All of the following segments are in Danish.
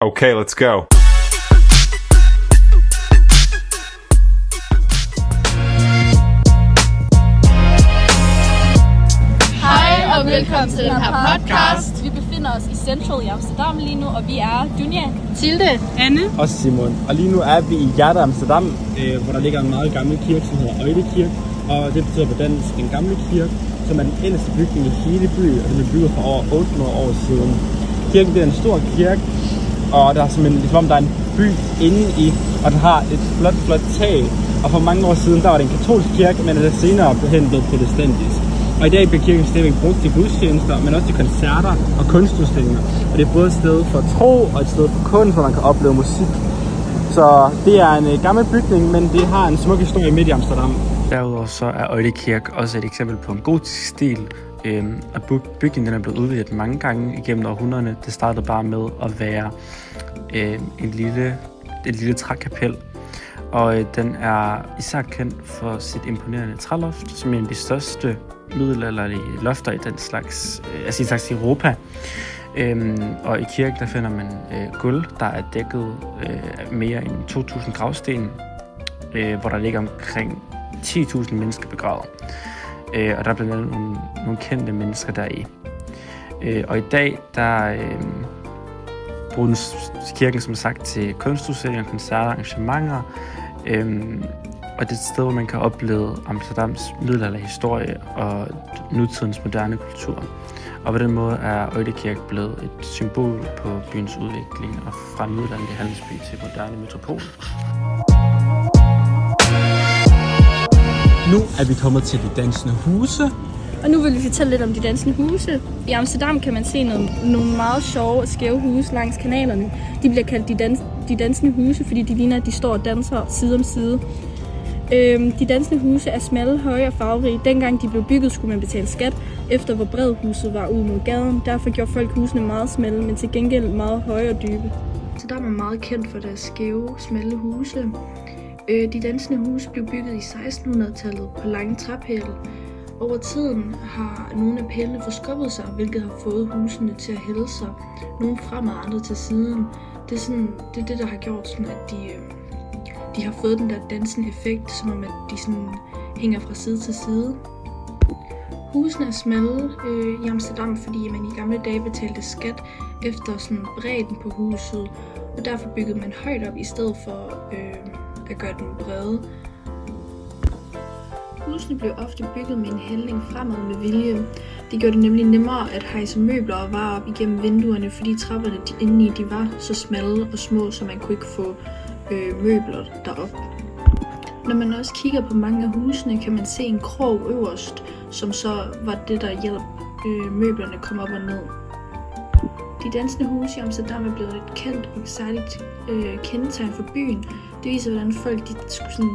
Okay, let's go. Hej og velkommen til den her podcast. Vi befinder os i Central i Amsterdam lige nu, og vi er Dunja, Tilde, Anne og Simon. Og lige nu er vi i hjertet af Amsterdam, hvor der ligger en meget gammel kirke, som hedder Øjle Kirke. Og det betyder på dansk en gammel kirke, som er den ældste bygning i hele byen, og den er bygget for over 800 år siden. Kirken det er en stor kirke, og der er simpelthen, ligesom om der er en by inde i, og den har et flot tag. Og for mange år siden, der var det en katolsk kirke, men er senere hen blevet protestantisk. Og i dag bliver kirken stadigvæk brugt til gudstjenester, men også til koncerter og kunstudstillinger. Og det er både et sted for tro og et sted for kunst, hvor man kan opleve musik. Så det er en gammel bygning, men det har en smuk historie midt i Amsterdam. Derudover så er Øjle Kirke også et eksempel på en gotisk stil. Og bygningen er blevet udvidet mange gange igennem århundrederne. Det startede bare med at være et lille trækapel. Og den er især kendt for sit imponerende træloft, som er en af de største middelalderlige lofter i den slags i Europa. Og i kirken der finder man gulv, der er dækket mere end 2.000 gravsten, hvor der ligger omkring 10.000 mennesker begravet. Og der er blandt andet nogle kendte mennesker deri. Og i dag der bruges kirken som sagt til kunstudstillinger, koncerter, arrangementer. Og det er et sted, hvor man kan opleve Amsterdams middelalderlige historie og nutidens moderne kultur. Og på den måde er Øjle Kirke blevet et symbol på byens udvikling og fra en middelalderlig handelsby til moderne metropol. Nu er vi kommet til de dansende huse. Og nu vil vi fortælle lidt om de dansende huse. I Amsterdam kan man se nogle meget sjove og skæve huse langs kanalerne. De bliver kaldt de dansende huse, fordi de ligner, at de står og danser side om side. De dansende huse er smalle, høje og farverige. Dengang de blev bygget, skulle man betale skat, efter hvor bred huset var ud mod gaden. Derfor gjorde folk husene meget smalle, men til gengæld meget høje og dybe. Amsterdam er meget kendt for deres skæve, smalle huse. De dansende huse blev bygget i 1600-tallet på lange træpæle. Over tiden har nogle af pælene forskubbet sig, hvilket har fået husene til at hælde sig. Nogle fremad og andre til siden. Det er det, der har gjort, sådan, at de har fået den der dansende effekt, som om at de sådan hænger fra side til side. Husene er smalle i Amsterdam, fordi man i gamle dage betalte skat efter sådan bredden på huset, og derfor byggede man højt op i stedet for at gøre den brede. Husene blev ofte bygget med en hældning fremad med vilje. Det gjorde det nemlig nemmere at hejse møbler og varer op igennem vinduerne, fordi trapperne indeni de var så smalle og små, så man kunne ikke få møbler derop. Når man også kigger på mange af husene, kan man se en krog øverst, som så var det, der hjalp møblerne komme op og ned. De dansende huse i Amsterdam er blevet et kendt og særligt kendetegn for byen. Det viser, hvordan folk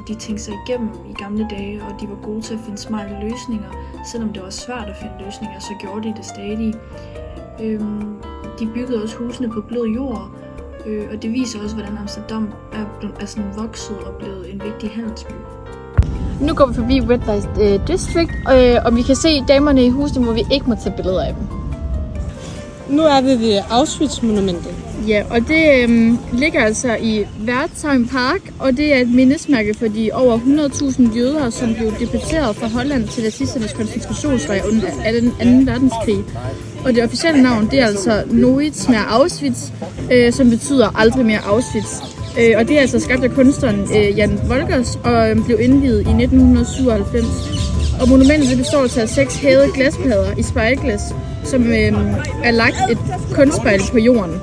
de tænkte sig igennem i gamle dage, og de var gode til at finde smarte løsninger. Selvom det var svært at finde løsninger, så gjorde de det stadig. De byggede også husene på blød jord, og det viser også, hvordan Amsterdam er sådan vokset og blevet en vigtig handelsby. Nu går vi forbi Red Light District, og vi kan se damerne i husene, hvor vi ikke må tage billeder af dem. Nu er vi ved Auschwitz-monumentet. Ja, og det ligger altså i Wertheim Park, og det er et mindesmærke for de over 100.000 jøder, som blev deporteret fra Holland til nazisternes koncentrationslejr under den 2. verdenskrig. Og det officielle navn, det er altså Nooit meer Auschwitz, som betyder aldrig mere Auschwitz. Og det er altså skabt af kunstneren Jan Wolgers og blev indviet i 1997. Og monumentet det består af 6 hævede glasplader i spejlglas, som er lagt et kunstspejl på jorden.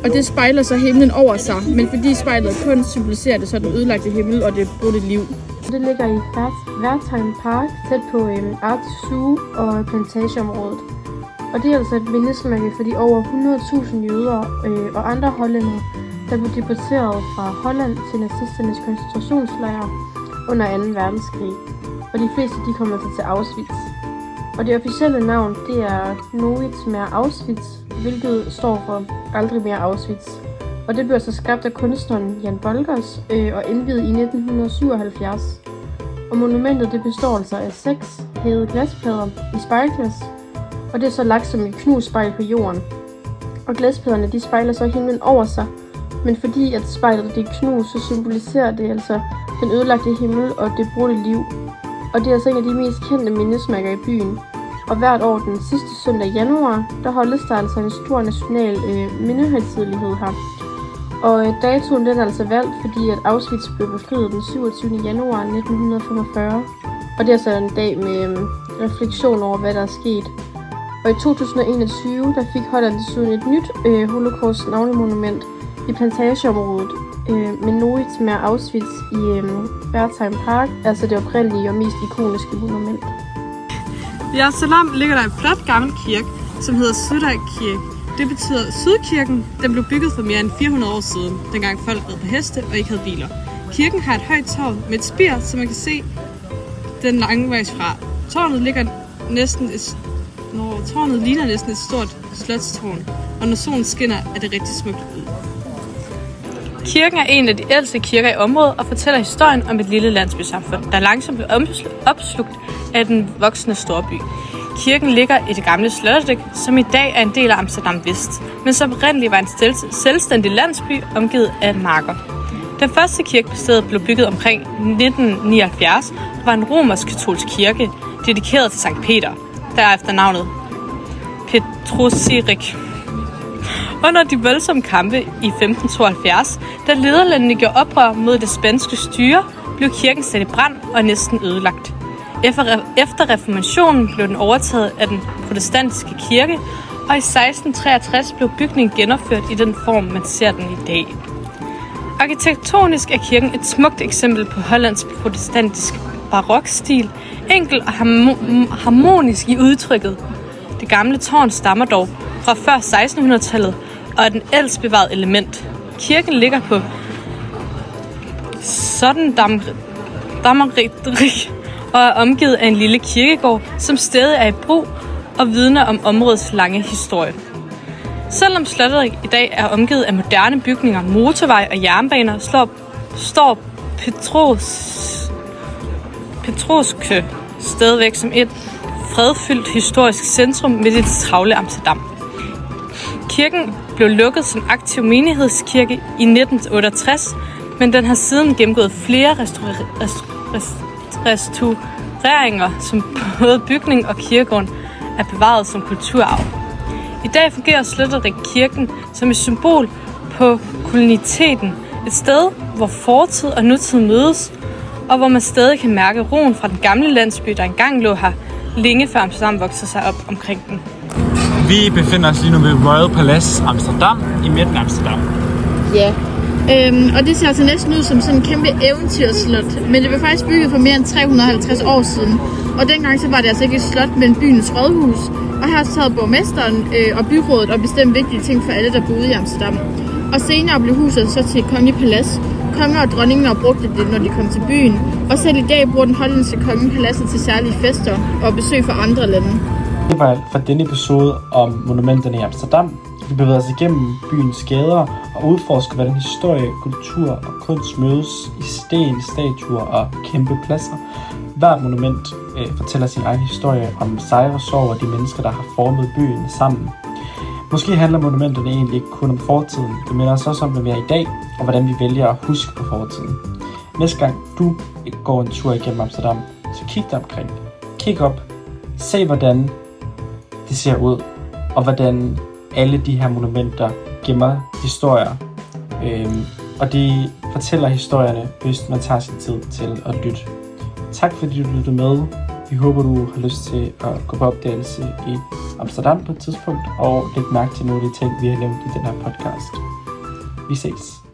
Og det spejler så himlen over sig, men fordi spejlet er kunst, symboliserer det så den ødelagte himmel og det brudte liv. Det ligger i Wertheim Park, tæt på Art Zoo og plantageområdet. Og det er altså et mindesmærke for de over 100.000 jøder og andre hollændere, der blev deporteret fra Holland til nazisternes koncentrationslejre under 2. verdenskrig. Og de fleste de kommer til Auschwitz. Og det officielle navn det er Nooit meer Auschwitz, hvilket står for aldrig mere Auschwitz. Og det blev så skabt af kunstneren Jan Wolgers og indviet i 1977. Og monumentet det består altså af 6 hævede glasplader i spejlglas, og det er så lagt som et knust spejl på jorden. og glaspladerne de spejler så himlen over sig. Men fordi at spejlet det er knust, så symboliserer det altså den ødelagte himmel og det brudte liv. Og det er altså en af de mest kendte mindesmærker i byen. Og hvert år den sidste søndag i januar, der holdes der altså en stor national mindehøjtidelighed her. Og datoen den er altså valgt, fordi at Auschwitz blev befriet den 27. januar 1945. Og det er altså en dag med refleksion over, hvad der er sket. Og i 2021, der fik Holland desuden et nyt holocaust-navnemonument i Plantageområdet med Norit med Auschwitz i Wertheim Park, altså det oprindelige og mest ikoniske monument. I Amsterdam ligger der en flot gammel kirke, som hedder Zuiderkirke. Det betyder Sydkirken. Den blev bygget for mere end 400 år siden, dengang folk red på heste og ikke havde biler. Kirken har et højt tårn med et spir, så man kan se den langvejs fra. Tårnet ligner næsten et stort slotstårn, og når solen skinner, er det rigtig smukt ud. Kirken er en af de ældste kirker i området og fortæller historien om et lille landsbysamfund, der langsomt blev opslugt af den voksende storby. Kirken ligger i det gamle Sloterdijk, som i dag er en del af Amsterdam Vest, men som oprindeligt var en selvstændig landsby omgivet af marker. Den første kirke på stedet blev bygget omkring 1979 og var en romersk-katolsk kirke, dedikeret til Sankt Peter, derefter navnet Petrosirik. Under de voldsomme kampe i 1572, da Nederlandene gjorde oprør mod det spanske styre, blev kirken sat i brand og næsten ødelagt. Efter reformationen blev den overtaget af den protestantiske kirke, og i 1663 blev bygningen genopført i den form, man ser den i dag. Arkitektonisk er kirken et smukt eksempel på hollandsk protestantisk barokstil, enkel og harmonisk i udtrykket. Det gamle tårn stammer dog fra før 1600-tallet og er den ældst bevarede element. Kirken ligger på Soldendammerrik og er omgivet af en lille kirkegård, som stadig er i brug og vidner om områdets lange historie. Selvom Sloterdijk i dag er omgivet af moderne bygninger, motorvej og jernbaner, står Petroske stadigvæk som et fredfyldt historisk centrum midt i det travle Amsterdam. Kirken blev lukket som aktiv menighedskirke i 1968, men den har siden gennemgået flere restaureringer, som både bygning og kirkegården er bevaret som kulturarv. I dag fungerer Sloterdijk kirken som et symbol på koloniteten, et sted, hvor fortid og nutid mødes, og hvor man stadig kan mærke roen fra den gamle landsby, der engang lå her, længe før Amsterdam voksede sig op omkring den. Vi befinder os lige nu ved Royal Palace Amsterdam i midten af Amsterdam. Ja, og det ser altså næsten ud som sådan en kæmpe eventyrslot, men det blev faktisk bygget for mere end 350 år siden. Og dengang så var det altså ikke et slot, men byens rådhus. Og her sad borgmesteren og byrådet og bestemte vigtige ting for alle, der boede i Amsterdam. Og senere blev huset så til et kongeligt palads. Konger og dronninger brugte det, når de kom til byen. Og selv i dag bruger den hollandske konge paladset til særlige fester og besøg fra andre lande. Det var alt for denne episode om monumenterne i Amsterdam. Vi bevæger os igennem byens gader og udforsker, hvordan historie, kultur og kunst mødes i sten, statuer og kæmpe pladser. Hvert monument fortæller sin egen historie om sejre og sorg og de mennesker, der har formet byen sammen. Måske handler monumenterne egentlig ikke kun om fortiden, det minder os også om, hvem vi er i dag, og hvordan vi vælger at huske på fortiden. Næste gang du går en tur igennem Amsterdam, så kig dig omkring. Kig op. Se, hvordan det ser ud, og hvordan alle de her monumenter gemmer historier. Og de fortæller historierne, hvis man tager sin tid til at lytte. Tak fordi du lyttede med. Vi håber, du har lyst til at gå på opdagelse i Amsterdam på et tidspunkt, og lægge mærke til nogle af de ting, vi har nævnt i den her podcast. Vi ses.